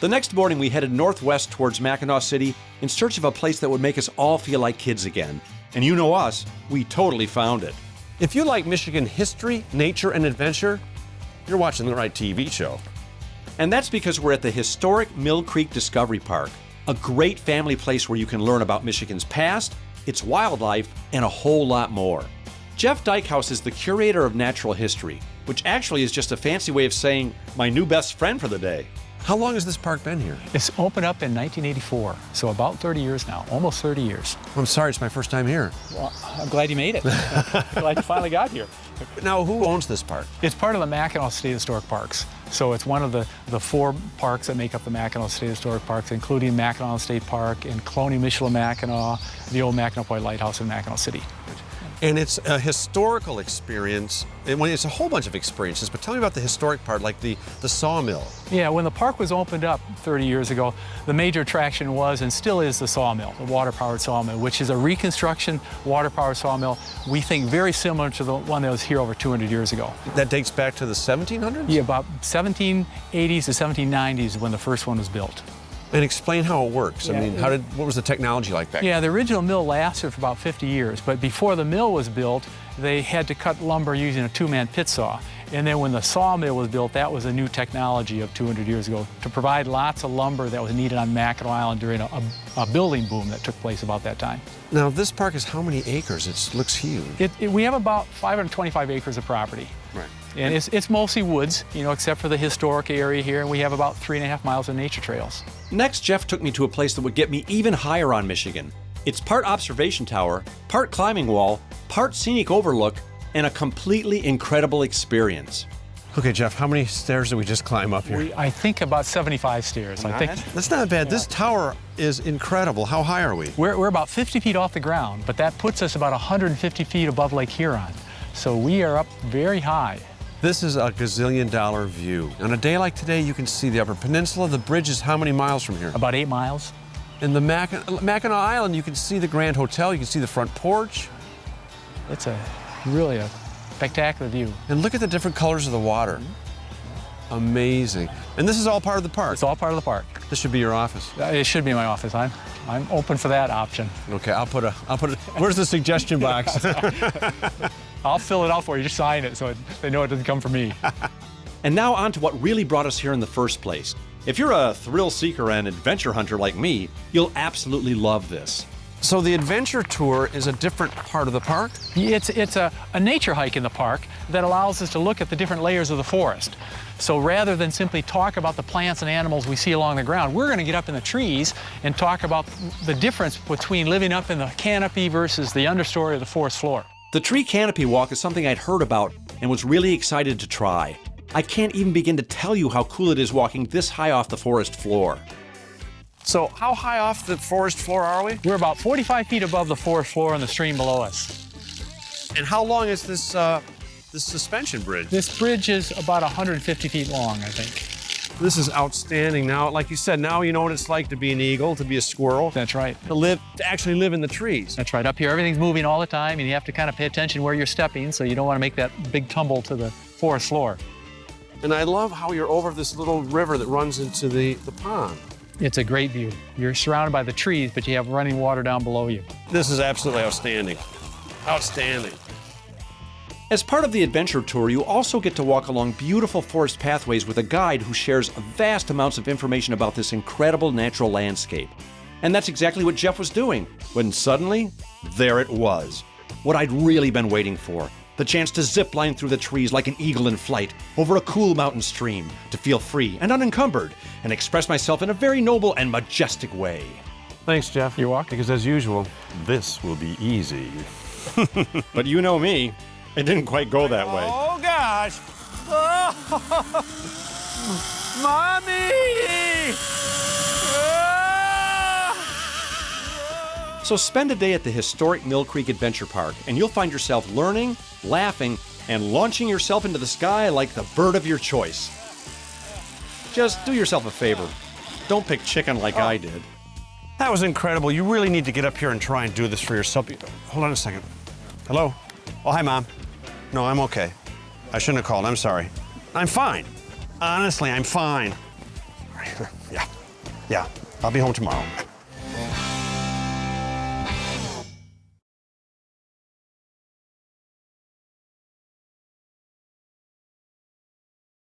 The next morning, we headed northwest towards Mackinac City in search of a place that would make us all feel like kids again. And you know us, we totally found it. If you like Michigan history, nature, and adventure, you're watching the right TV show. And that's because we're at the historic Mill Creek Discovery Park, a great family place where you can learn about Michigan's past, its wildlife, and a whole lot more. Jeff Dykhouse is the curator of natural history, which actually is just a fancy way of saying my new best friend for the day. How long has this park been here? It's opened up in 1984, so about 30 years now, almost 30 years. I'm sorry, it's my first time here. Well, I'm glad you made it. Glad you finally got here. Now, who owns this park? It's part of the Mackinac State Historic Parks. So it's one of the 4 parks that make up the Mackinac State Historic Parks, including Mackinac State Park and Colonial Michilimackinac, the old Mackinac Point Lighthouse in Mackinac City. And it's a historical experience. It's a whole bunch of experiences, but tell me about the historic part, like the sawmill. Yeah, when the park was opened up 30 years ago, the major attraction was and still is the sawmill, the water-powered sawmill, which is a reconstruction water-powered sawmill, we think very similar to the one that was here over 200 years ago. That dates back to the 1700s? Yeah, about 1780s to 1790s when the first one was built. And explain how it works. Yeah, I mean, what was the technology like back then? Yeah, the original mill lasted for about 50 years, but before the mill was built, they had to cut lumber using a 2-man pit saw. And then when the sawmill was built, that was a new technology of 200 years ago to provide lots of lumber that was needed on Mackinac Island during a building boom that took place about that time. Now, this park is how many acres? It looks huge. We have about 525 acres of property. Right. And it's mostly woods, you know, except for the historic area here, and we have about 3.5 miles of nature trails. Next, Jeff took me to a place that would get me even higher on Michigan. It's part observation tower, part climbing wall, part scenic overlook, and a completely incredible experience. Okay, Jeff, how many stairs did we just climb up here? I think about 75 stairs. That's not bad. This tower is incredible. How high are we? We're about 50 feet off the ground, but that puts us about 150 feet above Lake Huron. So we are up very high. This is a gazillion-dollar view. On a day like today, you can see the Upper Peninsula. The bridge is how many miles from here? About 8 miles. In the Mackinac Island, you can see the Grand Hotel. You can see the front porch. It's really a spectacular view. And look at the different colors of the water. Amazing. And this is all part of the park? It's all part of the park. This should be your office. It should be my office. I'm open for that option. Okay, I'll put it. Where's the suggestion box? I'll fill it out for you. Just sign it so they know it doesn't come from me. And now on to what really brought us here in the first place. If you're a thrill seeker and adventure hunter like me, you'll absolutely love this. So the adventure tour is a different part of the park? It's a nature hike in the park that allows us to look at the different layers of the forest. So rather than simply talk about the plants and animals we see along the ground, we're going to get up in the trees and talk about the difference between living up in the canopy versus the understory of the forest floor. The tree canopy walk is something I'd heard about and was really excited to try. I can't even begin to tell you how cool it is walking this high off the forest floor. So how high off the forest floor are we? We're about 45 feet above the forest floor and the stream below us. And how long is this suspension bridge? This bridge is about 150 feet long, I think. This is outstanding. Now, like you said, now you know what it's like to be an eagle, to be a squirrel. That's right. To actually live in the trees. That's right. Up here, everything's moving all the time, and you have to kind of pay attention where you're stepping, so you don't want to make that big tumble to the forest floor. And I love how you're over this little river that runs into the pond. It's a great view. You're surrounded by the trees, but you have running water down below you. This is absolutely outstanding. Outstanding. As part of the adventure tour, you also get to walk along beautiful forest pathways with a guide who shares vast amounts of information about this incredible natural landscape. And that's exactly what Jeff was doing, when suddenly, there it was. What I'd really been waiting for. The chance to zip line through the trees like an eagle in flight, over a cool mountain stream, to feel free and unencumbered, and express myself in a very noble and majestic way. Thanks, Jeff. You're welcome. Because as usual, this will be easy. But you know me, it didn't quite go that way. Oh, gosh. Oh, Mommy! So spend a day at the historic Mill Creek Adventure Park, and you'll find yourself learning, laughing, and launching yourself into the sky like the bird of your choice. Just do yourself a favor. Don't pick chicken like I did. That was incredible. You really need to get up here and try and do this for yourself. Hold on a second. Hello? Oh, hi, Mom. No, I'm okay. I shouldn't have called. I'm sorry. I'm fine. Honestly, I'm fine. Yeah. Yeah, I'll be home tomorrow.